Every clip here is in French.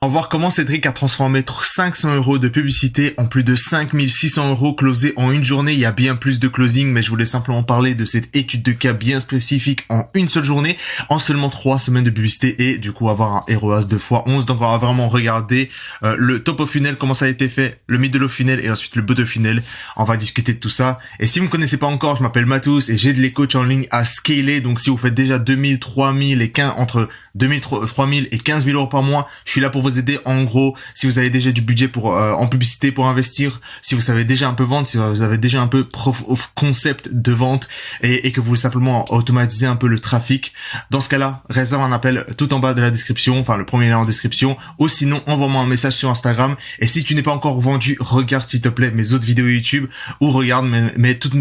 On va voir comment Cédric a transformé 500 € de publicité en plus de 5600 € closés en une journée. Il y a bien plus de closing, mais je voulais simplement parler de cette étude de cas bien spécifique en une seule journée, en seulement 3 semaines de publicité et du coup avoir un ROAS de x11. Donc on va vraiment regarder le top of funnel, comment ça a été fait, le middle of funnel et ensuite le bottom of funnel. On va discuter de tout ça. Et si vous me connaissez pas encore, je m'appelle Mathous et j'aide les coachs en ligne à scaler. Donc si vous faites déjà 2000, 3000 et 15, entre 2000, 3000 et 15 000 € par mois, je suis là pour vous aider. En gros, si vous avez déjà du budget pour en publicité pour investir, si vous savez déjà un peu vendre, si vous avez déjà un peu proof of concept de vente et que vous voulez simplement automatiser un peu le trafic, dans ce cas-là, réserve un appel tout en bas de la description, enfin le premier lien en description, ou sinon envoie-moi un message sur Instagram. Et si tu n'es pas encore vendu, regarde s'il te plaît mes autres vidéos YouTube ou regarde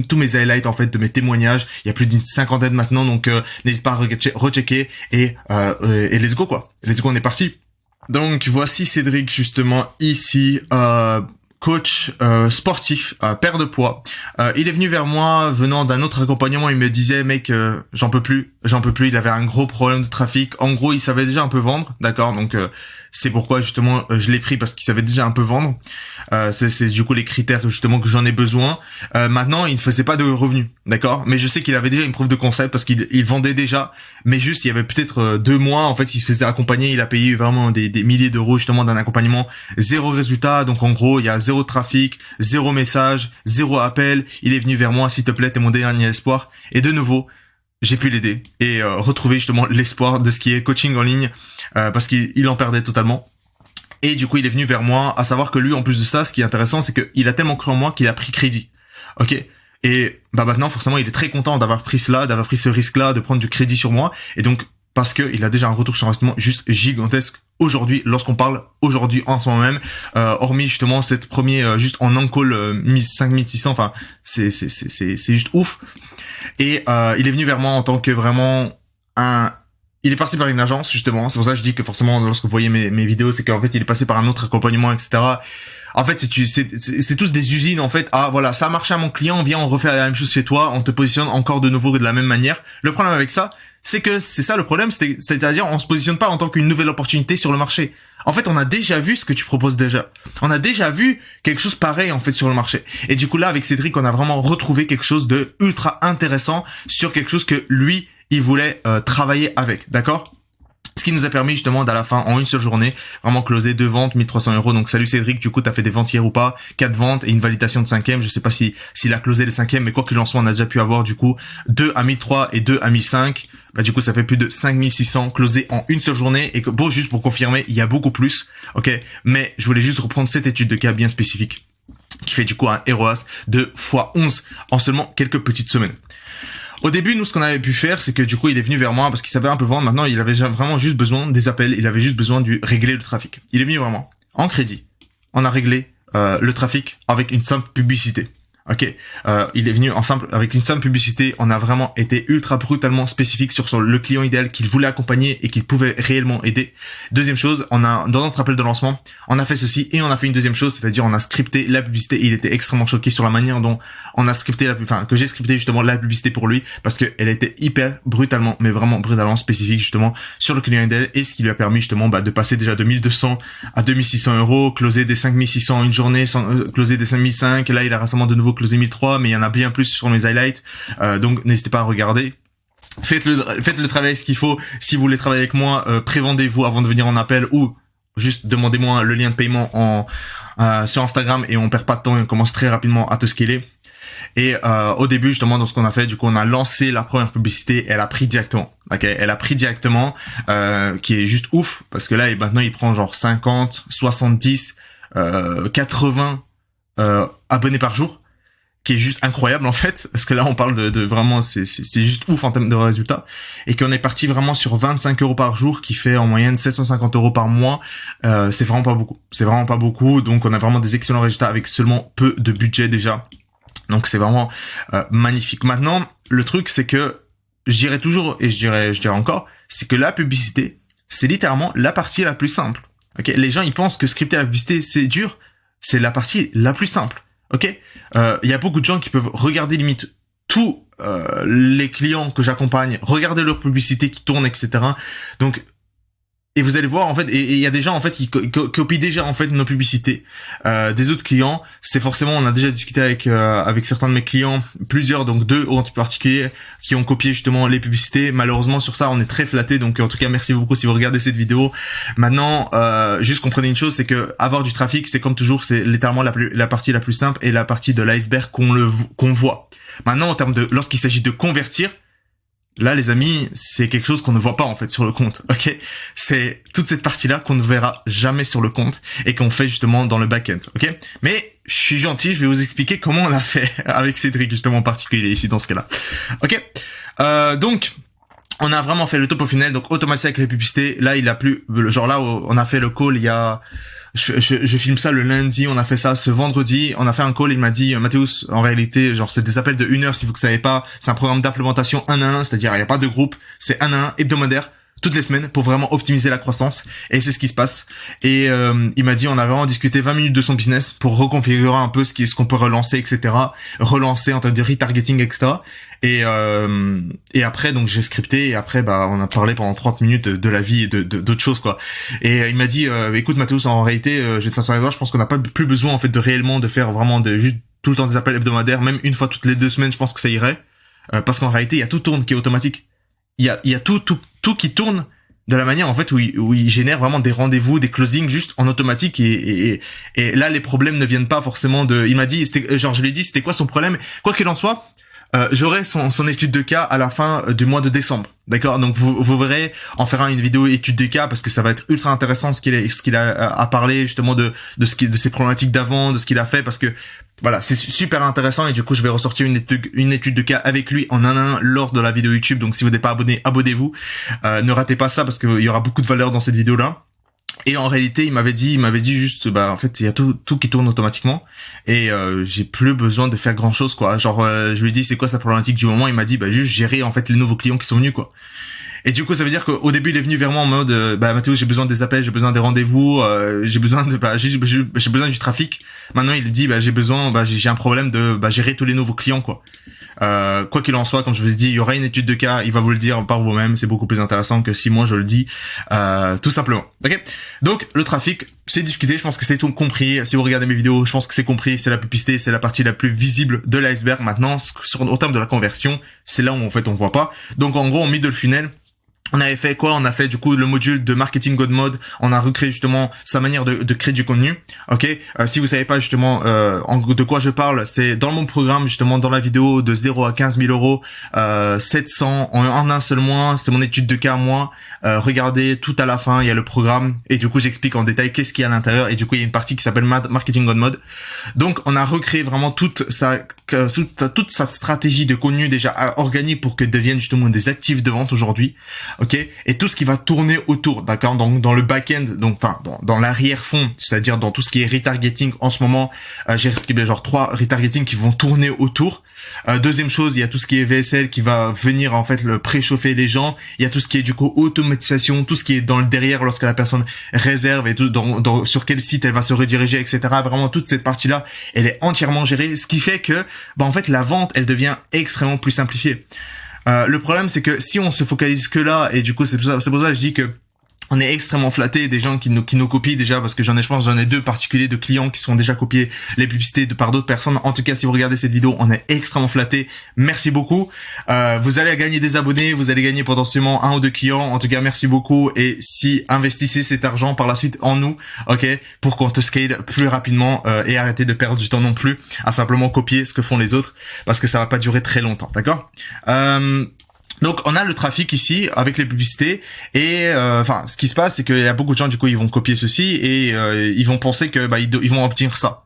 tous mes highlights en fait de mes témoignages. Il y a plus d'une cinquantaine maintenant, donc n'hésite pas à rechecker et let's go quoi. Let's go, on est parti. Donc voici Cédric justement ici, coach sportif, père de poids. Il est venu vers moi venant d'un autre accompagnement. Il me disait mec, j'en peux plus. Il avait un gros problème de trafic. En gros, il savait déjà un peu vendre, d'accord. Donc c'est pourquoi justement je l'ai pris parce qu'il savait déjà un peu vendre. C'est du coup les critères justement que j'en ai besoin. Maintenant, il ne faisait pas de revenus, d'accord. Mais je sais qu'il avait déjà une preuve de concept parce qu'il vendait déjà. Mais juste, il y avait peut-être 2 mois, en fait, il se faisait accompagner. Il a payé vraiment des milliers d'euros justement d'un accompagnement. 0 résultat. Donc en gros, il y a 0 trafic, 0 message, 0 appel. Il est venu vers moi, s'il te plaît, t'es mon dernier espoir. Et de nouveau, j'ai pu l'aider et retrouver justement l'espoir de ce qui est coaching en ligne parce qu'il en perdait totalement. Et du coup, il est venu vers moi, à savoir que lui, en plus de ça, ce qui est intéressant, c'est qu'il a tellement cru en moi qu'il a pris crédit. Ok. Et bah maintenant, forcément, il est très content d'avoir pris ce risque-là, de prendre du crédit sur moi. Et donc, parce que il a déjà un retour sur investissement juste gigantesque aujourd'hui, lorsqu'on parle aujourd'hui en ce moment même, hormis justement cette première juste en on-call 5600, enfin c'est juste ouf. Et il est venu vers moi en tant que vraiment il est passé par une agence justement, c'est pour ça que je dis que forcément lorsque vous voyez mes vidéos, c'est qu'en fait il est passé par un autre accompagnement, etc. En fait c'est tous des usines en fait. Ah voilà, ça a marché à mon client, viens on refait la même chose chez toi, on te positionne encore de nouveau de la même manière. Le problème avec ça, c'est que c'est ça le problème, c'est-à-dire on se positionne pas en tant qu'une nouvelle opportunité sur le marché. En fait, on a déjà vu ce que tu proposes déjà. On a déjà vu quelque chose pareil en fait sur le marché. Et du coup là, avec Cédric, on a vraiment retrouvé quelque chose de ultra intéressant sur quelque chose que lui, il voulait travailler avec, d'accord ? Ce qui nous a permis justement d'à la fin, en une seule journée, vraiment closer 2 ventes, 1300 €. Donc salut Cédric, du coup t'as fait des ventes hier ou pas, 4 ventes et une validation de 5e. Je sais pas s'il a closé le 5e, mais quoi qu'il en soit, on a déjà pu avoir du coup 2 à 1003 et 2 à 1005. Bah du coup ça fait plus de 5600 closés en une seule journée. Et que bon, juste pour confirmer, il y a beaucoup plus, ok. Mais je voulais juste reprendre cette étude de cas bien spécifique qui fait du coup un ROAS de x11 en seulement quelques petites semaines. Au début, nous, ce qu'on avait pu faire, c'est que du coup, il est venu vers moi parce qu'il savait un peu vendre. Maintenant, il avait vraiment juste besoin des appels. Il avait juste besoin de régler le trafic. Il est venu vers moi en crédit. On a réglé le trafic avec une simple publicité. Ok, il est venu avec une simple publicité. On a vraiment été ultra brutalement spécifique sur le client idéal qu'il voulait accompagner et qu'il pouvait réellement aider. Deuxième chose, dans notre appel de lancement, on a fait ceci et on a fait une deuxième chose, c'est-à-dire on a scripté la publicité. Il était extrêmement choqué sur la manière dont on a scripté que j'ai scripté justement la publicité pour lui parce que elle était hyper brutalement, mais vraiment brutalement spécifique justement sur le client idéal et ce qui lui a permis justement de passer déjà de 1200 à 2600 €, closer des 5600 une journée, closer des 5005. Là, il a récemment de nouveau closé 1003, mais il y en a bien plus sur mes highlights. Donc n'hésitez pas à regarder. Faites le travail ce qu'il faut. Si vous voulez travailler avec moi, prévendez-vous avant de venir en appel ou juste demandez-moi le lien de paiement sur Instagram et on perd pas de temps et on commence très rapidement à te scaler. Et au début justement dans ce qu'on a fait, du coup on a lancé la première publicité, elle a pris directement. Ok, elle a pris directement, qui est juste ouf parce que là maintenant il prend genre 50, 70, 80 abonnés par jour, qui est juste incroyable en fait, parce que là on parle de vraiment c'est juste ouf en termes de résultats, et qu'on est parti vraiment sur 25 € par jour, qui fait en moyenne 750 € par mois. C'est vraiment pas beaucoup, donc on a vraiment des excellents résultats avec seulement peu de budget déjà, donc c'est vraiment magnifique. Maintenant le truc c'est que je dirais toujours et je dirais encore, c'est que la publicité c'est littéralement la partie la plus simple. Ok, les gens ils pensent que scripter la publicité c'est dur, c'est la partie la plus simple. Ok, y a beaucoup de gens qui peuvent regarder limite tous les clients que j'accompagne, regarder leurs publicités qui tournent, etc. Donc et vous allez voir en fait, et il y a des gens en fait qui copient déjà en fait nos publicités des autres clients. C'est forcément, on a déjà discuté avec certains de mes clients, plusieurs, donc 2 en particulier, qui ont copié justement les publicités. Malheureusement sur ça on est très flatté, donc en tout cas merci beaucoup si vous regardez cette vidéo. Maintenant juste comprenez une chose, c'est que avoir du trafic, c'est comme toujours, c'est littéralement la partie la plus simple et la partie de l'iceberg qu'on voit. Maintenant en termes de, lorsqu'il s'agit de convertir, là, les amis, c'est quelque chose qu'on ne voit pas en fait sur le compte, ok? C'est toute cette partie-là qu'on ne verra jamais sur le compte et qu'on fait justement dans le back-end, ok? Mais je suis gentil, je vais vous expliquer comment on l'a fait avec Cédric justement en particulier ici dans ce cas-là, ok? Donc on a vraiment fait le top au funnel, donc automatisé avec les publicités. Là, il a plus, genre là, on a fait le call il y a, je filme ça le lundi, on a fait ça ce vendredi, on a fait un call, il m'a dit, Mathéus, en réalité, genre c'est des appels de 1 heure si vous ne savez pas, c'est un programme d'implémentation 1 à 1, c'est-à-dire il n'y a pas de groupe, c'est 1 à 1, hebdomadaire, toutes les semaines pour vraiment optimiser la croissance, et c'est ce qui se passe. Et il m'a dit, on a vraiment discuté 20 minutes de son business pour reconfigurer un peu ce qu'on peut relancer, etc. Relancer en termes de retargeting, etc. Et après donc j'ai scripté, et après on a parlé pendant 30 minutes de la vie et d'autres choses quoi. Et il m'a dit écoute Mathéus, en réalité je vais te sincèrement dire, je pense qu'on n'a pas plus besoin en fait de réellement de faire vraiment juste tout le temps des appels hebdomadaires, même une fois toutes les 2 semaines, je pense que ça irait, parce qu'en réalité il y a tout tourne qui est automatique. Il y a tout qui tourne de la manière en fait où il génère vraiment des rendez-vous, des closings juste en automatique, et là les problèmes ne viennent pas forcément de. Il m'a dit, genre je lui ai dit c'était quoi son problème, quoi qu'il en soit. J'aurai son étude de cas à la fin du mois de décembre, d'accord? Donc vous verrez, on fera une vidéo étude de cas parce que ça va être ultra intéressant ce qu'il a à parler justement de ses problématiques d'avant, de ce qu'il a fait, parce que voilà, c'est super intéressant, et du coup je vais ressortir une étude de cas avec lui en 1 à 1 lors de la vidéo YouTube. Donc si vous n'êtes pas abonné, abonnez-vous, ne ratez pas ça parce qu'il y aura beaucoup de valeur dans cette vidéo là. Et en réalité, il m'avait dit juste, en fait, il y a tout qui tourne automatiquement, et j'ai plus besoin de faire grand chose, quoi. Genre, je lui ai dit, c'est quoi sa problématique du moment? Il m'a dit, juste gérer, en fait, les nouveaux clients qui sont venus, quoi. Et du coup, ça veut dire qu'au début, il est venu vers moi en mode, Mathéus, j'ai besoin des appels, j'ai besoin des rendez-vous, j'ai besoin j'ai besoin du trafic. Maintenant, il dit, j'ai un problème de, gérer tous les nouveaux clients, quoi. Quoi qu'il en soit, comme je vous ai dit, il y aura une étude de cas, il va vous le dire par vous-même, c'est beaucoup plus intéressant que si moi je le dis, tout simplement. Ok? Donc, le trafic, c'est discuté, je pense que c'est tout compris. Si vous regardez mes vidéos, je pense que c'est compris, c'est la publicité, c'est la partie la plus visible de l'iceberg. Maintenant, au terme de la conversion, c'est là où en fait on voit pas. Donc en gros, en middle funnel, on avait fait quoi? On a fait du coup le module de marketing God Mode. On a recréé justement sa manière de créer du contenu. Ok. Si vous savez pas justement de quoi je parle, c'est dans mon programme justement dans la vidéo de 0 à 15 000 euros, 700 en un seul mois. C'est mon étude de cas moi. Regardez tout à la fin, il y a le programme, et du coup j'explique en détail qu'est-ce qu'il y a à l'intérieur, et du coup il y a une partie qui s'appelle marketing God Mode. Donc on a recréé vraiment toute sa stratégie de contenu déjà organique pour que devienne justement des actifs de vente aujourd'hui. Ok, et tout ce qui va tourner autour, d'accord, dans le back-end, donc enfin dans l'arrière-fond, c'est-à-dire dans tout ce qui est retargeting en ce moment, j'ai scripté genre 3 retargeting qui vont tourner autour. Deuxième chose, il y a tout ce qui est VSL qui va venir en fait le préchauffer les gens. Il y a tout ce qui est du coup automatisation, tout ce qui est dans le derrière lorsque la personne réserve, et tout sur quel site elle va se rediriger, etc. Vraiment toute cette partie-là, elle est entièrement gérée, ce qui fait que en fait la vente elle devient extrêmement plus simplifiée. Le problème c'est que si on se focalise que là, et du coup c'est pour ça que je dis que on est extrêmement flatté des gens qui nous copient déjà, parce que j'en ai 2 particuliers de clients qui sont déjà copiés les publicités par d'autres personnes. En tout cas, si vous regardez cette vidéo, on est extrêmement flatté. Merci beaucoup. Vous allez gagner des abonnés, vous allez gagner potentiellement 1 ou 2 clients. En tout cas, merci beaucoup. Et si investissez cet argent par la suite en nous, ok, pour qu'on te scale plus rapidement, et arrêtez de perdre du temps non plus à simplement copier ce que font les autres, parce que ça va pas durer très longtemps, d'accord? Donc on a le trafic ici avec les publicités, et ce qui se passe c'est qu'il y a beaucoup de gens du coup ils vont copier ceci, et ils vont penser que ils vont obtenir ça.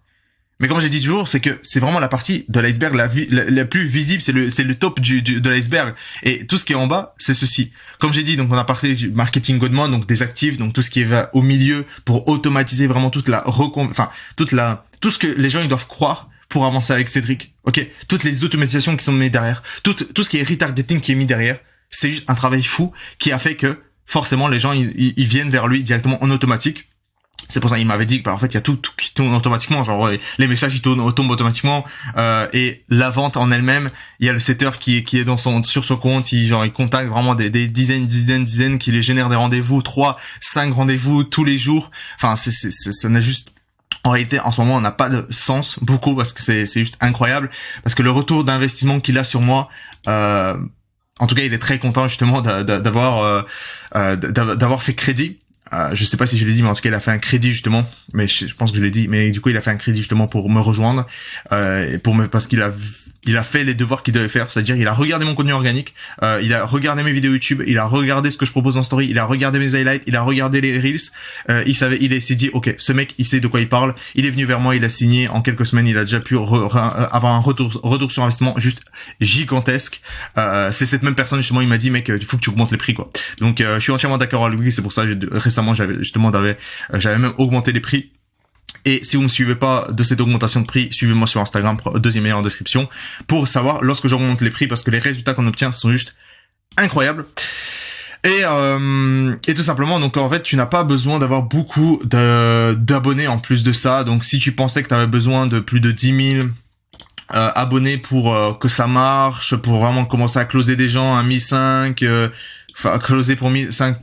Mais comme j'ai dit toujours, c'est que c'est vraiment la partie de l'iceberg la plus visible, c'est le top de l'iceberg, et tout ce qui est en bas c'est ceci. Comme j'ai dit, donc on a parlé du marketing God Mode, donc des actifs, donc tout ce qui va au milieu pour automatiser vraiment tout ce que les gens ils doivent croire pour avancer avec Cédric. Ok, toutes les automatisations qui sont mises derrière, tout ce qui est retargeting qui est mis derrière, c'est juste un travail fou qui a fait que forcément les gens ils viennent vers lui directement en automatique. C'est pour ça qu'il m'avait dit que en fait il y a tout qui tourne automatiquement, genre les messages ils tombent automatiquement, et la vente en elle-même, il y a le setter qui est sur son compte, il contacte vraiment des dizaines qui les génèrent des rendez-vous, 3-5 rendez-vous tous les jours. Enfin ça n'a juste, en réalité, en ce moment, on n'a pas de sens beaucoup, parce que c'est juste incroyable, parce que le retour d'investissement qu'il a sur moi, en tout cas, il est très content justement d'avoir fait crédit. Je sais pas si je l'ai dit, mais en tout cas, il a fait un crédit justement. Mais je pense que je l'ai dit. Mais du coup, il a fait un crédit justement pour me rejoindre, parce qu'il a fait les devoirs qu'il devait faire. C'est-à-dire, il a regardé mon contenu organique, il a regardé mes vidéos YouTube, il a regardé ce que je propose en story, il a regardé mes highlights, il a regardé les reels. Il s'est dit, ok, ce mec, il sait de quoi il parle. Il est venu vers moi, il a signé en quelques semaines. Il a déjà pu avoir un retour sur investissement juste gigantesque. C'est cette même personne justement, il m'a dit, mec, il faut que tu augmentes les prix, quoi. Donc, je suis entièrement d'accord avec lui. C'est pour ça récemment j'avais même augmenté les prix. Et si vous me suivez pas de cette augmentation de prix, suivez-moi sur Instagram, deuxième lien en description, pour savoir lorsque j'augmente les prix, parce que les résultats qu'on obtient sont juste incroyables. Et tout simplement, donc en fait, tu n'as pas besoin d'avoir beaucoup d'abonnés en plus de ça. Donc si tu pensais que tu avais besoin de plus de 10 000 abonnés pour que ça marche, pour vraiment commencer à closer des gens à 1005, closer pour 1005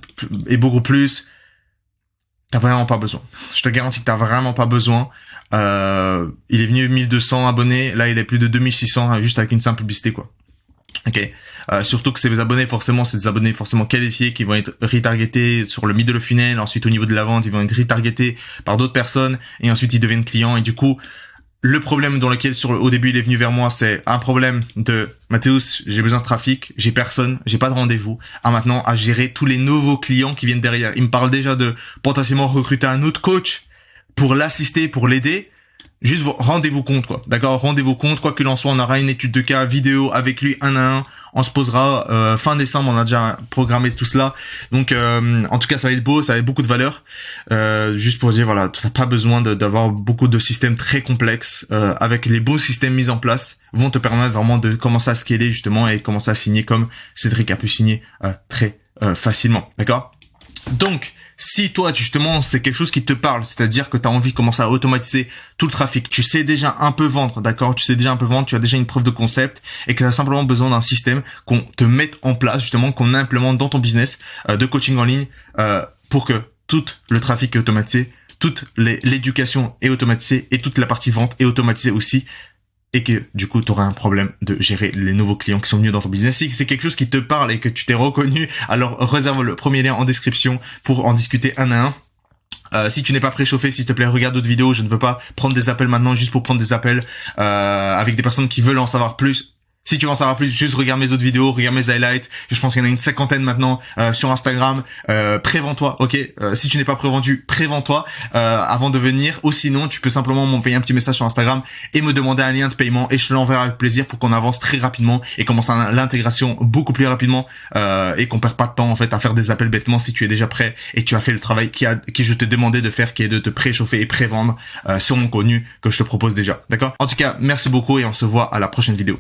et beaucoup plus, t'as vraiment pas besoin. Je te garantis que t'as vraiment pas besoin. Il est venu 1200 abonnés, là il est plus de 2600 juste avec une simple publicité, quoi. Ok. Surtout que ces abonnés, forcément, c'est des abonnés forcément qualifiés qui vont être retargetés sur le middle funnel. Ensuite, au niveau de la vente, ils vont être retargetés par d'autres personnes et ensuite ils deviennent clients. Et du coup, le problème dans lequel au début il est venu vers moi, c'est un problème de Mathéus, j'ai besoin de trafic, j'ai personne, j'ai pas de rendez-vous. Maintenant, à gérer tous les nouveaux clients qui viennent derrière. Il me parle déjà de potentiellement recruter un autre coach pour l'assister, pour l'aider. Juste rendez-vous compte, quoi. D'accord? Rendez-vous compte, quoi qu'il en soit, on aura une étude de cas vidéo avec lui 1 à 1. On se posera fin décembre, on a déjà programmé tout cela. Donc en tout cas, ça va être beau, ça va être beaucoup de valeur. Juste pour dire, voilà, tu n'as pas besoin d'avoir beaucoup de systèmes très complexes. Avec les beaux systèmes mis en place, vont te permettre vraiment de commencer à scaler justement et commencer à signer comme Cédric a pu signer très facilement. D'accord? Donc, si toi, justement, c'est quelque chose qui te parle, c'est-à-dire que tu as envie de commencer à automatiser tout le trafic, tu sais déjà un peu vendre, d'accord? Tu sais déjà un peu vendre, tu as déjà une preuve de concept et que tu as simplement besoin d'un système qu'on te mette en place, justement, qu'on implémente dans ton business de coaching en ligne pour que tout le trafic est automatisé, toute l'éducation est automatisée et toute la partie vente est automatisée aussi. Et que du coup tu auras un problème de gérer les nouveaux clients qui sont venus dans ton business. Si c'est quelque chose qui te parle et que tu t'es reconnu, alors réserve le premier lien en description pour en discuter 1 à 1. Si tu n'es pas préchauffé, s'il te plaît, regarde d'autres vidéos. Je ne veux pas prendre des appels maintenant juste pour prendre des appels avec des personnes qui veulent en savoir plus. Si tu veux en savoir plus, juste regarde mes autres vidéos, regarde mes highlights. Je pense qu'il y en a une 50aine maintenant sur Instagram. Prévends-toi, ok. Si tu n'es pas prévendu, prévends-toi avant de venir. Ou sinon, tu peux simplement m'envoyer un petit message sur Instagram et me demander un lien de paiement et je te l'enverrai avec plaisir pour qu'on avance très rapidement et commence l'intégration beaucoup plus rapidement et qu'on perd pas de temps en fait à faire des appels bêtement si tu es déjà prêt et tu as fait le travail qui je t'ai demandé de faire, qui est de te préchauffer et prévendre sur mon contenu que je te propose déjà. D'accord? En tout cas, merci beaucoup et on se voit à la prochaine vidéo.